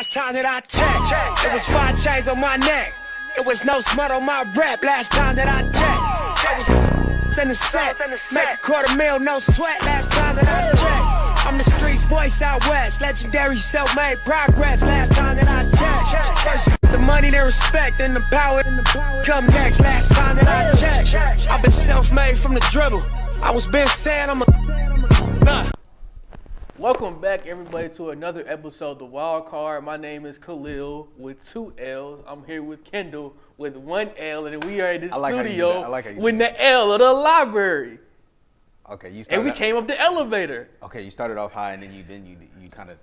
last time that I checked. It was 5 chains on my neck. It was no smut on my rep last time that I checked. It was in the set. Make $250,000, no sweat last time that I checked. I'm the streets voice out west. Legendary self-made progress last time that I checked. First the money, the respect, and the power come next last time that I checked. I've been self-made from the dribble. I was been saying I'm a Welcome back, everybody, to another episode of The Wild Card. My name is Khalil with 2 L's. I'm here with Kendall with 1 L, and we are in the studio with the L of the library. Okay, you started. And we came up the elevator. Okay, you started off high, and then you kind of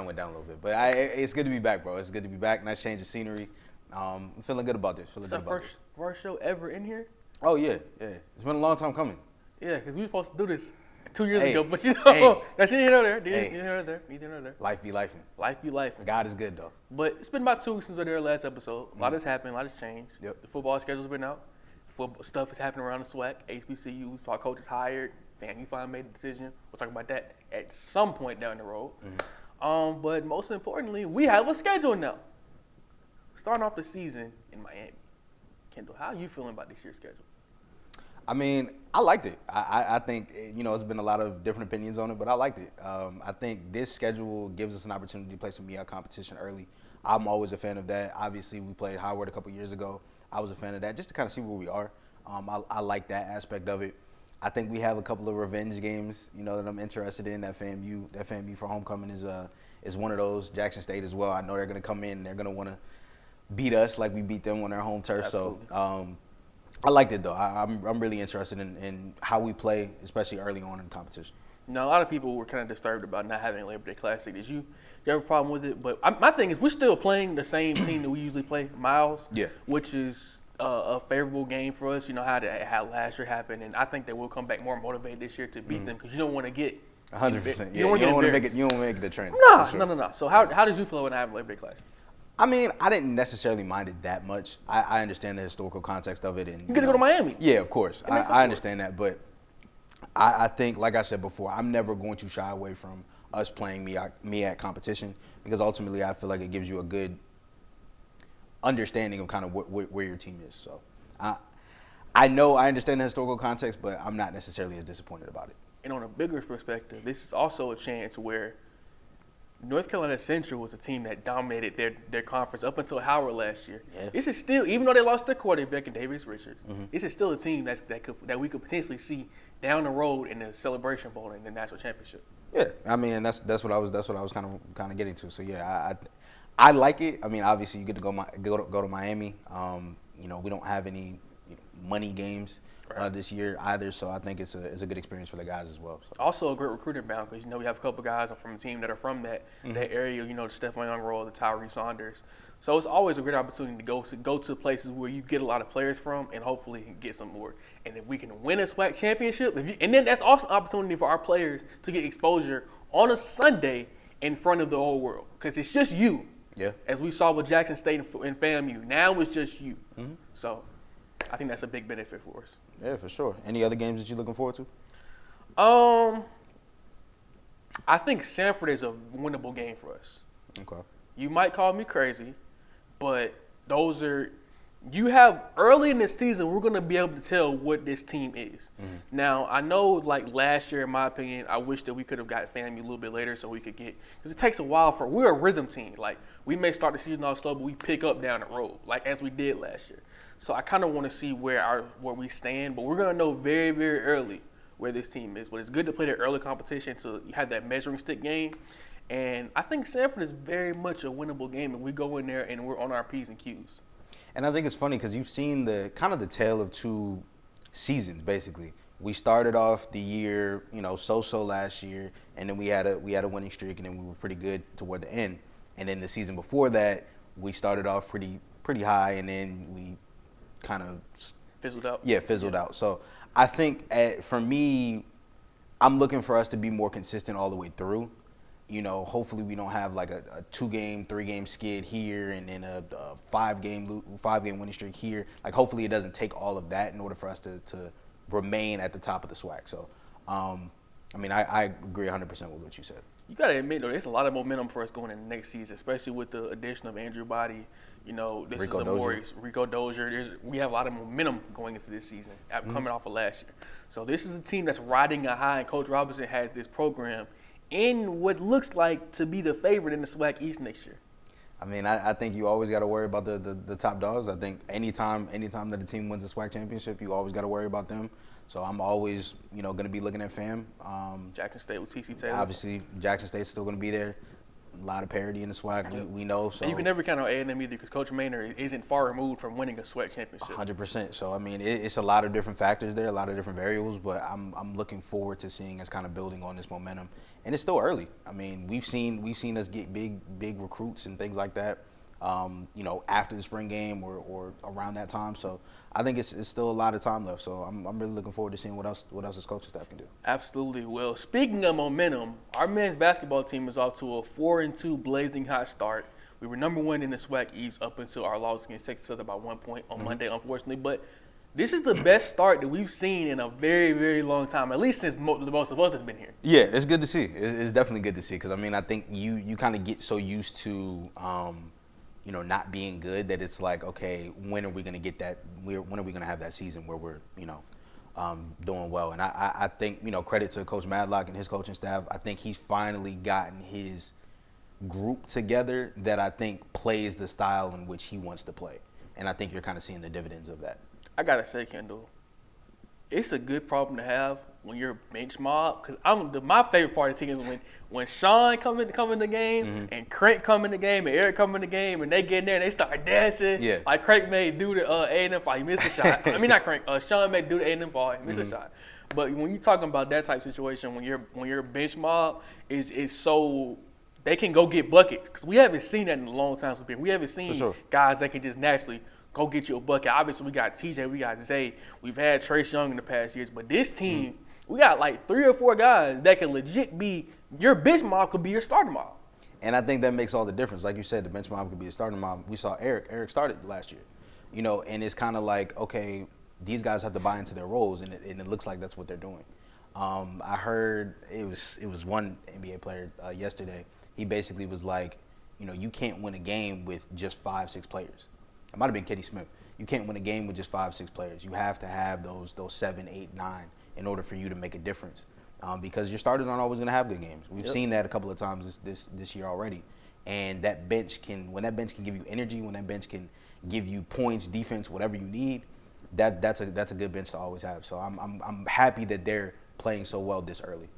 went down a little bit. But it's good to be back, bro. It's good to be back. Nice change of scenery. I'm feeling good about this. It's our first show ever in here. Oh yeah. It's been a long time coming. Yeah, because we were supposed to do this 2 years ago, but that's neither here nor there. Life be lifing. Life be lifing. God is good though. But it's been about 2 weeks since we did our last episode. A lot has happened. A lot has changed. Yep. The football schedule's been out. Football stuff is happening around the SWAC. HBCUs, our coaches hired. FAMU finally made a decision. We'll talk about that at some point down the road. Mm-hmm. But most importantly, we have a schedule now. Starting off the season in Miami. Kendall, how are you feeling about this year's schedule? I mean, I liked it. I think, there's been a lot of different opinions on it, but I liked it. I think this schedule gives us an opportunity to play some MEAC competition early. I'm always a fan of that. Obviously, we played Howard a couple years ago. I was a fan of that, just to kind of see where we are. I like that aspect of it. I think we have a couple of revenge games, that I'm interested in. That FAMU for homecoming is one of those. Jackson State as well. I know they're going to come in and they're going to want to beat us like we beat them on their home turf. Absolutely. So I liked it though. I'm really interested in how we play, especially early on in the competition. Now, a lot of people were kind of disturbed about not having a Labor Day Classic. Did you have a problem with it? But my thing is, we're still playing the same team that we usually play, Miles. Yeah. Which is a favorable game for us. You know how last year happened, and I think that we'll come back more motivated this year to beat them because you don't want to get 100%. You don't want to make it. You don't make it a trend. No. So how did you feel when having a Labor Day Classic? I mean, I didn't necessarily mind it that much. I understand the historical context of it. And you get to go to Miami. Yeah, of course. I understand that. But I think, like I said before, I'm never going to shy away from us playing MEAC competition because ultimately I feel like it gives you a good understanding of kind of where your team is. So I understand the historical context, but I'm not necessarily as disappointed about it. And on a bigger perspective, this is also a chance where North Carolina Central was a team that dominated their conference up until Howard last year. Yeah. This is still, even though they lost their quarterback in Davis Richards, this is still a team that we could potentially see down the road in the Celebration Bowl and the national championship. Yeah, I mean that's what I was kind of getting to. So yeah, I like it. I mean, obviously you get to go to Miami. We don't have any money games this year either, so I think it's a good experience for the guys as well. So. Also a great recruiting bound because we have a couple guys from the team that are from that area. The Stephon Young, the Tyree Saunders. So it's always a great opportunity to go to places where you get a lot of players from and hopefully get some more. And if we can win a SWAC championship, and then that's also an opportunity for our players to get exposure on a Sunday in front of the whole world because it's just you. Yeah. As we saw with Jackson State and FAMU, now it's just you. So I think that's a big benefit for us. Yeah, for sure. Any other games that you're looking forward to? I think Sanford is a winnable game for us. Okay. You might call me crazy, but those are – you have – early in the season, we're going to be able to tell what this team is. Now, I know, like last year, in my opinion, I wish that we could have got FAMU a little bit later so we could get – because it takes a while for – we're a rhythm team. Like, we may start the season off slow, but we pick up down the road, like as we did last year. So I kind of want to see where we stand, but we're going to know very, very early where this team is. But it's good to play the early competition to have that measuring stick game. And I think Sanford is very much a winnable game if we go in there and we're on our P's and Q's. And I think it's funny because you've seen the tale of 2 seasons, basically. We started off the year, so-so last year, and then we had a winning streak, and then we were pretty good toward the end. And then the season before that, we started off pretty high, and then we kind of fizzled out. Yeah, fizzled out. So I think for me, I'm looking for us to be more consistent all the way through. Hopefully we don't have like a 2-game, 3-game skid here and then a 5-game winning streak here. Like hopefully it doesn't take all of that in order for us to remain at the top of the SWAC. So, I agree 100% with what you said. You got to admit, though, there's a lot of momentum for us going into next season, especially with the addition of Andrew Body. This Rico is Rico Dozier. We have a lot of momentum going into this season, coming off of last year. So this is a team that's riding a high, and Coach Robinson has this program in what looks like to be the favorite in the SWAC East next year. I mean, I think you always got to worry about the top dogs. I think anytime that a team wins a SWAC championship, you always got to worry about them. So I'm always, going to be looking at FAM. Jackson State with TC Taylor. Obviously, Jackson State's still going to be there. A lot of parity in the SWAC, we know. So and you can never count on A&M either because Coach Maynard isn't far removed from winning a SWAC championship. 100%. So, I mean, it's a lot of different factors there, a lot of different variables, but I'm looking forward to seeing us kind of building on this momentum. And it's still early. I mean, we've seen us get big recruits and things like that, after the spring game or around that time. So I think it's still a lot of time left. So I'm really looking forward to seeing what else this coaching staff can do. Absolutely. Well, speaking of momentum, our men's basketball team is off to a 4-2 blazing hot start. We were number one in the SWAC East up until our loss against Texas Southern by 1 point on Monday, unfortunately. But this is the best start that we've seen in a very, very long time, at least since most of us have been here. Yeah, it's good to see. It's definitely good to see because, I mean, I think you kind of get so used to not being good that it's like, okay, when are we going to get that? When are we going to have that season where we're, doing well? And I think, credit to Coach Madlock and his coaching staff. I think he's finally gotten his group together that I think plays the style in which he wants to play. And I think you're kind of seeing the dividends of that. I got to say, Kendall, it's a good problem to have when you're bench mob. Because my favorite part of the team is when Sean come in the game and Crank come in the game and Eric come in the game and they get in there and they start dancing. Yeah. Like Crank made do the A&M fall, he missed a shot. I mean, not Crank. Sean made do the A&M fall, he missed a shot. But when you're talking about that type of situation, when you're bench mob, is so they can go get buckets. Because we haven't seen that in a long time. We haven't seen guys that can just naturally go get you a bucket. Obviously, we got TJ, we got Zay, we've had Trace Young in the past years, but this team, we got like 3 or 4 guys that can legit be your bench mob could be your starting mob. And I think that makes all the difference. Like you said, the bench mob could be a starting mob. We saw Eric started last year, and it's kind of like, okay, these guys have to buy into their roles, and it looks like that's what they're doing. I heard it was one NBA player yesterday. He basically was like, you can't win a game with just 5-6 players. It might have been Kenny Smith. You can't win a game with just 5-6 players. You have to have those 7, 8, 9 in order for you to make a difference. Because your starters aren't always going to have good games. We've seen that a couple of times this year already. And when that bench can give you energy, when that bench can give you points, defense, whatever you need, that's a good bench to always have. So I'm happy that they're playing so well this early.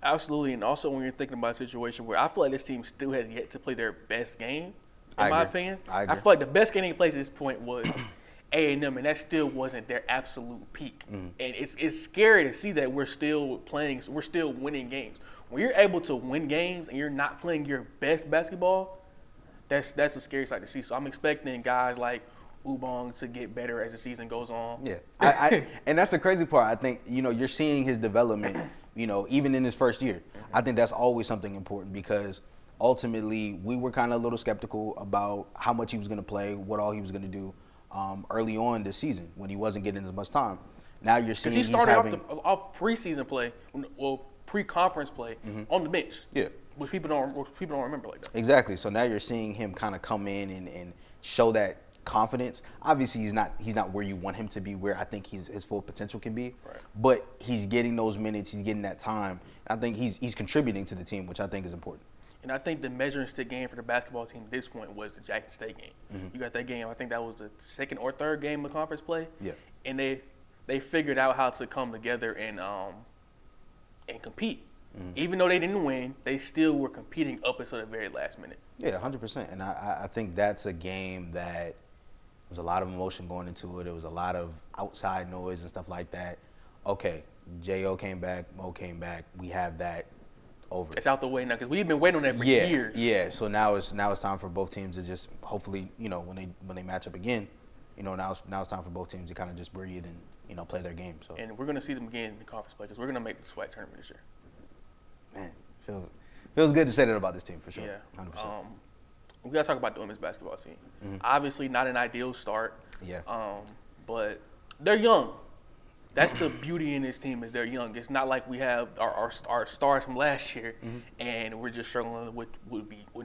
Absolutely, and also when you're thinking about a situation where I feel like this team still has yet to play their best game. In my opinion, I agree. I feel like the best game they played at this point was A&M, and that still wasn't their absolute peak. And it's scary to see that we're still winning games. When you're able to win games and you're not playing your best basketball, that's a scary sight to see. So I'm expecting guys like Ubong to get better as the season goes on. Yeah, and that's the crazy part. I think you're seeing his development. Even in his first year, I think that's always something important because ultimately, we were kind of a little skeptical about how much he was going to play, what all he was going to do early on this season when he wasn't getting as much time. Now you're seeing he started off preseason play, pre-conference play on the bench. Yeah, which people don't remember like that. Exactly. So now you're seeing him kind of come in and show that confidence. Obviously, he's not where you want him to be, where I think his full potential can be. Right. But he's getting those minutes, he's getting that time. I think he's contributing to the team, which I think is important. And I think the measuring stick game for the basketball team at this point was the Jackson State game. You got that game. I think that was the second or third game of conference play. Yeah. And they figured out how to come together and compete. Even though they didn't win, they still were competing up until the very last minute. Yeah, 100%. And I think that's a game that there was a lot of emotion going into it. There was a lot of outside noise and stuff like that. Okay, J.O. came back, Mo came back. We have that over. It's out the way now because we've been waiting on that for years. Yeah. So now it's time for both teams to just hopefully, when they match up again, now it's time for both teams to kind of just breathe and play their game. So. And we're gonna see them again in the conference play because we're gonna make the SWAC tournament this year. Man, feels good to say that about this team for sure. Yeah. 100%. We gotta talk about the women's basketball team. Obviously, not an ideal start. Yeah. But they're young. That's the beauty in this team is they're young. It's not like we have our stars from last year, and we're just struggling, which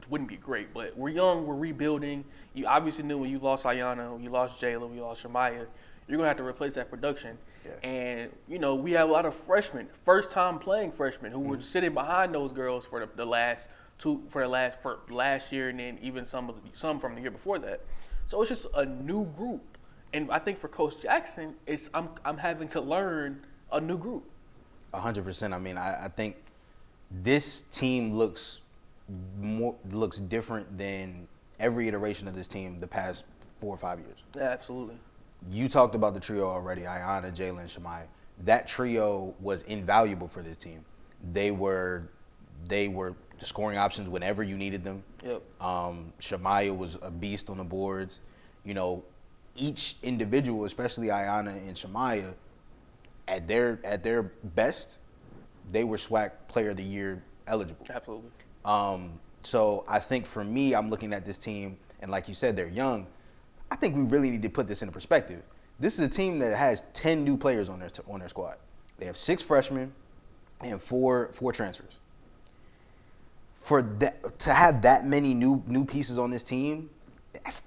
wouldn't be great. But we're young, we're rebuilding. You obviously knew when you lost Ayana, when you lost Jayla, when you lost Shemaya, you're gonna have to replace that production. Yeah. And we have a lot of freshmen, first time playing freshmen, who were sitting behind those girls for last year, and then even some from the year before that. So it's just a new group. And I think for Coach Jackson, I'm having to learn a new group. 100%. I mean, I think this team looks different than every iteration of this team the past 4 or 5 years. Yeah, absolutely. You talked about the trio already, Ayana, Jayla, and Shemaya. That trio was invaluable for this team. They were the scoring options whenever you needed them. Yep. Shemaya was a beast on the boards. Each individual, especially Ayana and Shemaya, at their best, they were SWAC Player of the Year eligible. Absolutely. So I think for me, I'm looking at this team, and like you said, they're young. I think we really need to put this into perspective. This is a team that has 10 new players on their squad. They have 6 freshmen and four transfers. To have that many new pieces on this team,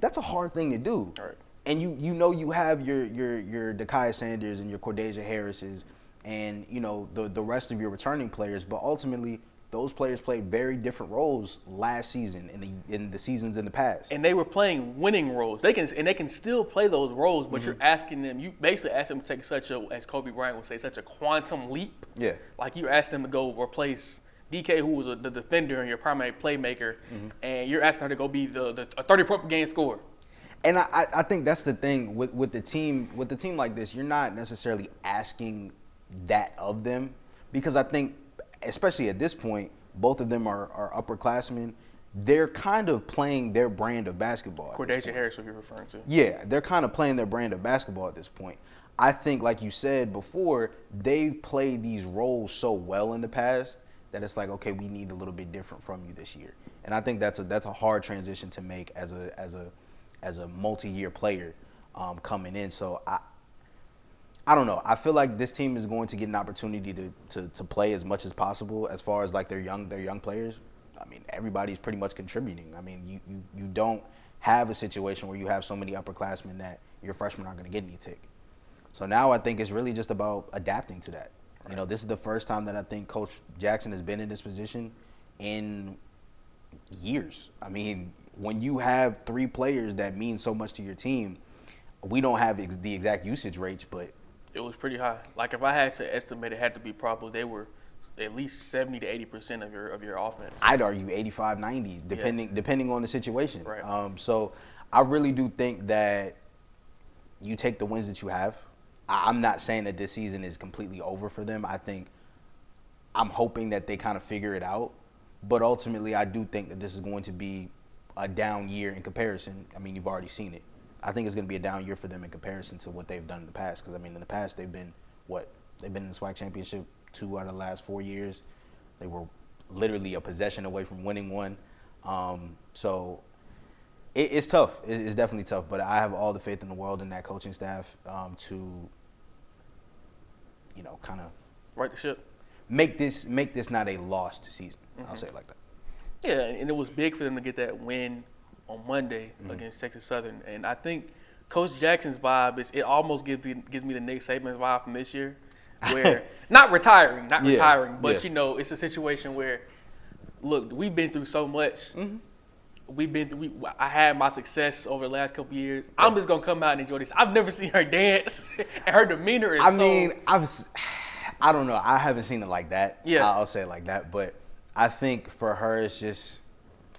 that's a hard thing to do. All right. And you have your Dakaya Sanders and your Cordesia Harrises and the rest of your returning players, but ultimately those players played very different roles last season in the seasons in the past. And they were playing winning roles. They can still play those roles, but you're asking them. You basically ask them to take as Kobe Bryant would say, such a quantum leap. Yeah. Like you asked them to go replace DK, who was the defender and your primary playmaker, and you're asking her to go be a 30-point game scorer. And I think that's the thing with the team like this. You're not necessarily asking that of them, because I think, especially at this point, both of them are upperclassmen. They're kind of playing their brand of basketball. Cordesia Harris, what you're referring to. Yeah, they're kind of playing their brand of basketball at this point. I think, like you said before, they've played these roles so well in the past that it's like, okay, we need a little bit different from you this year. And I think that's a hard transition to make as a multi-year player coming in. So I don't know. I feel like this team is going to get an opportunity to play as much as possible as far as like their young players. I mean, everybody's pretty much contributing. I mean, you don't have a situation where you have so many upperclassmen that your freshmen aren't going to get any tick. So now I think it's really just about adapting to that. Right. This is the first time that I think Coach Jackson has been in this position in years. I mean, when you have 3 players that mean so much to your team, we don't have the exact usage rates, but it was pretty high. Like if I had to estimate, it had to be probably they were at least 70 to 80% of your offense. I'd argue 85, 90, depending on the situation. Right. So I really do think that you take the wins that you have. I'm not saying that this season is completely over for them. I'm hoping that they kind of figure it out. But ultimately, I do think that this is going to be a down year in comparison. I mean, you've already seen it. I think it's going to be a down year for them in comparison to what they've done in the past. Because, I mean, in the past, they've been in the SWAC championship 2 out of the last 4 years. They were literally a possession away from winning one. So it's tough. It's definitely tough. But I have all the faith in the world in that coaching staff to, kind of right the ship. Make this not a lost season. I'll say it like that. Yeah, and it was big for them to get that win on Monday against Texas Southern. And I think Coach Jackson's vibe it almost gives me the Nick Saban's vibe from this year, where not retiring, but it's a situation where, look, we've been through so much. I had my success over the last couple of years. I'm just gonna come out and enjoy this. I've never seen her dance, and her demeanor is I don't know. I haven't seen it like that. Yeah, I'll say it like that. But I think for her, it's just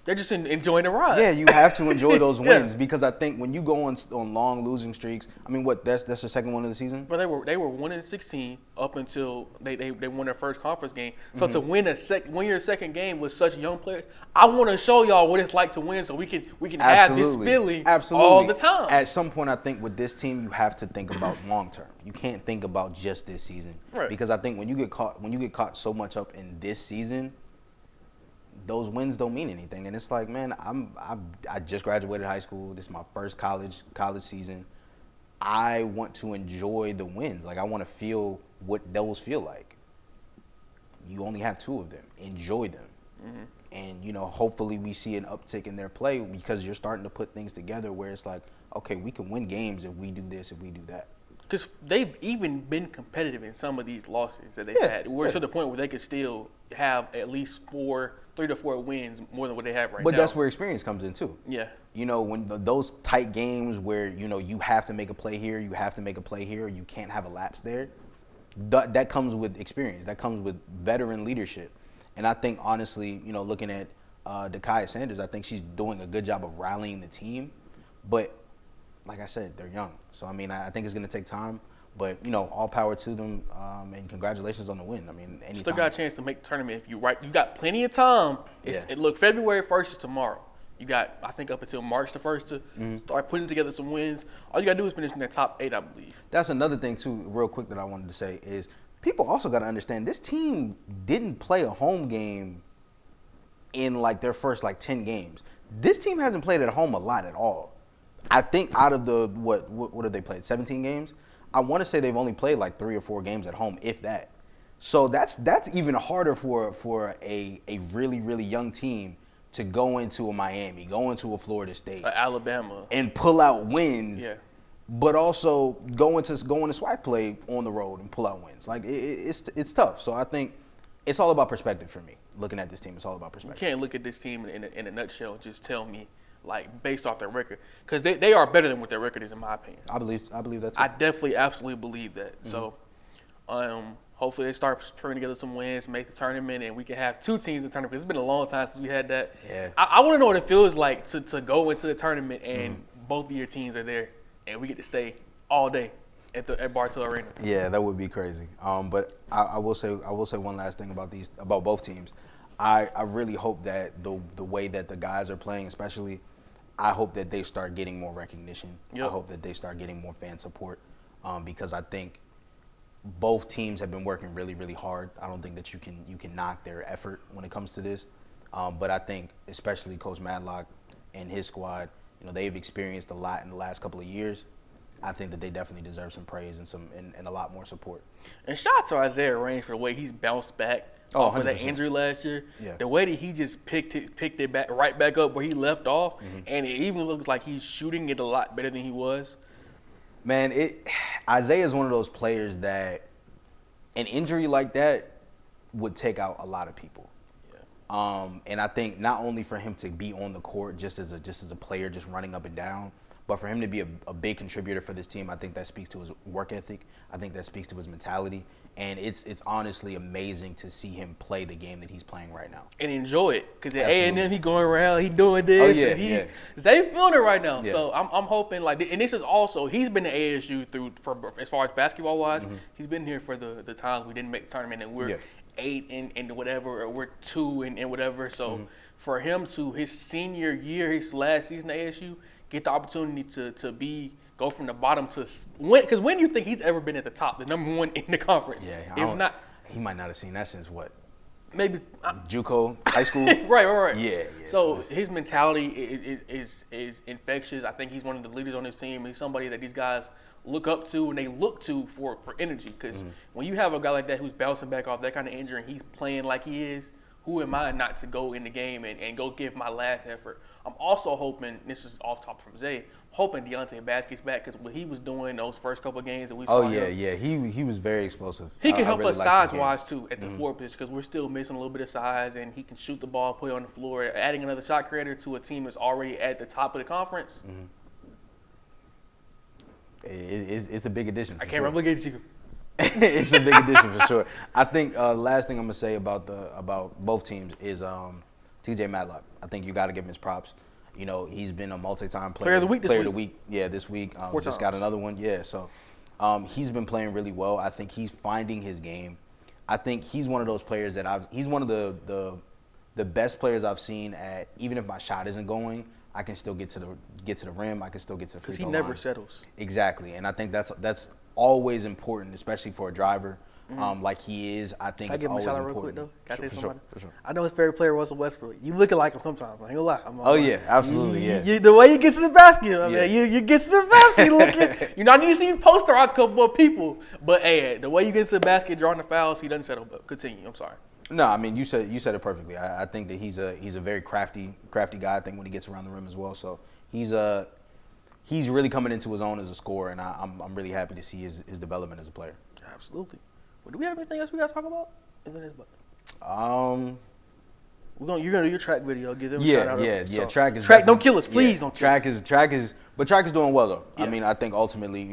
they're just enjoying the ride. Yeah, you have to enjoy those wins because I think when you go on long losing streaks, I mean, that's the second one of the season. But they were 1-16 up until they won their first conference game. So to win your second game with such young players, I want to show y'all what it's like to win, so we can have this feeling all the time. At some point, I think with this team, you have to think about long term. You can't think about just this season, right? Because I think when you get caught so much up in this season, those wins don't mean anything. And it's like, man, I just graduated high school. This is my first college season. I want to enjoy the wins. Like, I want to feel what those feel like. You only have 2 of them. Enjoy them. Mm-hmm. And, you know, hopefully we see an uptick in their play because you're starting to put things together where it's like, okay, we can win games if we do this, if we do that. Because they've even been competitive in some of these losses that they've had. We're to the point where they could still have at least 3 to 4 wins more than what they have right now. But that's where experience comes in too. Yeah. You know, when those tight games where, you know, you have to make a play here, you have to make a play here, you can't have a lapse there, that comes with experience. That comes with veteran leadership. And I think, honestly, you know, looking at Dakaya Sanders, I think she's doing a good job of rallying the team. But like I said, they're young. So, I mean, I think it's going to take time. But, you know, all power to them, and congratulations on the win. I mean, anytime. Still got a chance to make the tournament if you right. You got plenty of time. Look, February 1st is tomorrow. You got, I think, up until March the 1st to start putting together some wins. All you got to do is finish in that top 8, I believe. That's another thing, too, real quick that I wanted to say is people also got to understand this team didn't play a home game in, like, their first, 10 games. This team hasn't played at home a lot at all. I think out of the, what have they played, 17 games? I want to say they've only played 3 or 4 games at home, if that. So that's even harder for a really, really young team to go into a Miami, go into a Florida State, Alabama, and pull out wins. Yeah. But also go into SWAC play on the road and pull out wins. Like it's tough. So I think it's all about perspective for me. Looking at this team, it's all about perspective. You can't look at this team in a nutshell and just tell me based off their record, because they are better than what their record is, in my opinion. I believe that too. I definitely, absolutely believe that. Mm-hmm. So, hopefully they start putting together some wins, make the tournament, and we can have 2 teams in the tournament. Because it's been a long time since we had that. Yeah. I want to know what it feels like to go into the tournament and both of your teams are there, and we get to stay all day at Bartow Arena. Yeah, that would be crazy. But I will say one last thing about both teams. I really hope that the way that the guys are playing, especially, I hope that they start getting more recognition. Yep. I hope that they start getting more fan support, because I think both teams have been working really, really hard. I don't think that you can knock their effort when it comes to this. But I think especially Coach Madlock and his squad, you know, they've experienced a lot in the last couple of years. I think that they definitely deserve some praise and a lot more support. And shout out to Isaiah Range for the way he's bounced back off of that injury last year. Yeah. The way that he just picked it back right back up where he left off, and it even looks like he's shooting it a lot better than he was. Man, Isaiah is one of those players that an injury like that would take out a lot of people. Yeah. And I think not only for him to be on the court just as a player, just running up and down, but for him to be a big contributor for this team, I think that speaks to his work ethic. I think that speaks to his mentality. And it's honestly amazing to see him play the game that he's playing right now. And enjoy it. Because at A&M, he going around, he doing this. Oh, yeah, and yeah. They feeling it right now. Yeah. So I'm hoping, and this is also, he's been to ASU as far as basketball-wise, he's been here for the times we didn't make the tournament and we're 8 and whatever, or we're 2 and whatever. So for him to, his senior year, his last season at ASU, get the opportunity to go from the bottom to win. Because when do you think he's ever been at the top, the number 1 in the conference? Yeah, he might not have seen that since what? Maybe JUCO, high school. Right. Yeah. So his mentality is infectious. I think he's one of the leaders on his team. He's somebody that these guys look up to and they look to for energy. Because when you have a guy like that who's bouncing back off that kind of injury and he's playing like he is, who am I not to go in the game and go give my last effort? I'm also hoping, this is off top from Zay, hoping Deontay Baskett's back, because what he was doing those first couple of games that we saw he was very explosive. He can help us size-wise, too, at the 4 position, because we're still missing a little bit of size, and he can shoot the ball, put it on the floor. Adding another shot creator to a team that's already at the top of the conference. It's a big addition for I can't replicate you. It's a big addition for sure. I think last thing I'm gonna say about both teams is TJ Madlock. I think you got to give him his props. You know, he's been a multi-time player of the week. This week. 4 just times. Got another one. Yeah, so he's been playing really well. I think he's finding his game. I think he's one of those players that he's one of the best players I've seen at, even if my shot isn't going, I can still get to the rim. I can still get to the free throw line. Because he never settles. Exactly, and I think that's always important, especially for a driver. like he is. I think Can I it's give him a always shout out real important. quick though? Can I say For somebody? sure. I know his favorite player Russell Westbrook. You looking like him sometimes. I ain't gonna lie. Oh yeah, absolutely, yeah. The way you get to the basket, Yeah. you get to the basket you looking. You know, I need to see you poster out a couple more people. But hey, the way you get to the basket, drawing the fouls, he doesn't settle. But continue. I'm sorry. No, I mean you said it perfectly. I think that he's a very crafty guy. I think when he gets around the rim as well. So he's really coming into his own as a scorer, and I'm really happy to see his development as a player. Absolutely. Well, do we have anything else we got to talk about? You're gonna do your track video. Give them a shout out. Yeah. Track is don't kill us, please. Don't kill us. Track is doing well though. Yeah. I mean, I think ultimately,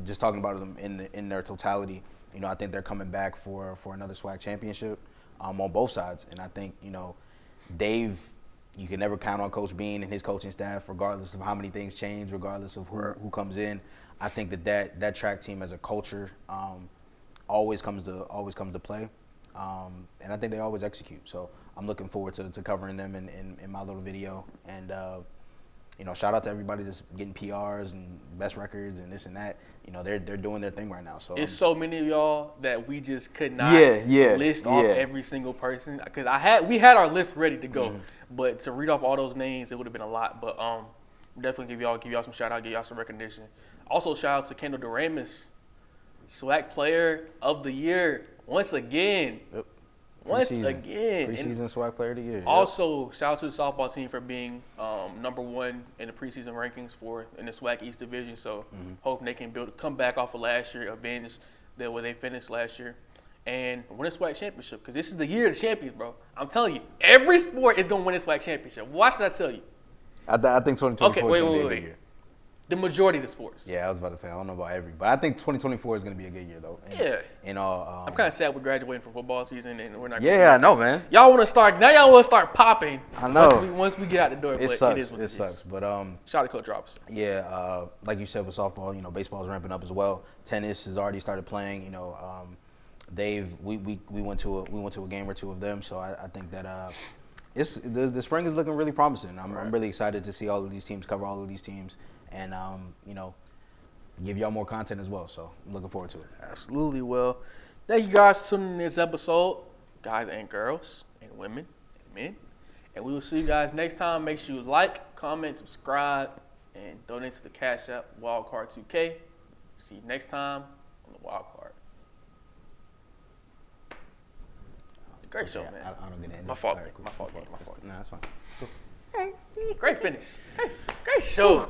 just talking about them in their totality, I think they're coming back for another SWAC championship on both sides, and I think Dave. You can never count on Coach Bean and his coaching staff, regardless of how many things change, regardless of who comes in. I think that track team as a culture always comes to play, and I think they always execute. So I'm looking forward to covering them in my little video. And shout out to everybody that's getting PRs and best records and this and that. They're doing their thing right now. So it's so many of y'all that we just could not list off every single person, because we had our list ready to go, but to read off all those names, it would have been a lot. But definitely give y'all some shout out, give y'all some recognition. Also shout out to Kendall Doremus, SWAC Player of the Year once again. Yep. Preseason SWAC Player of the Year. Yep. Also, shout out to the softball team for being number 1 in the preseason rankings in the SWAC East Division. So, hoping they can come back off of last year, avenge where they finished last year, and win a SWAC championship. Because this is the year of the champions, bro. I'm telling you, every sport is gonna win a SWAC championship. Why should I tell you? I think 2024 is going to be a good year. The majority of the sports. Yeah, I was about to say, I don't know about every, but I think 2024 is going to be a good year, though. I'm kind of sad we're graduating from football season and we're not. Yeah, I know, man. Y'all want to start popping. I know. Once we get out the door, it sucks. It sucks. But shout out to Coach Drops. Yeah, like you said with softball, baseball is ramping up as well. Tennis has already started playing. We went to a game or two of them, so I think that the spring is looking really promising. I'm really excited to see all of these teams, cover all of these teams, and give y'all more content as well. So I'm looking forward to it. Absolutely. Well, thank you guys for tuning in this episode, guys and girls and women and men. And we will see you guys next time. Make sure you like, comment, subscribe, and donate to the Cash App Wildcard 2K. See you next time on the Wildcard. Great show, man. I don't get it. My fault. Right, cool. My fault. Nah, that's fine. It's cool. Great finish. Great show.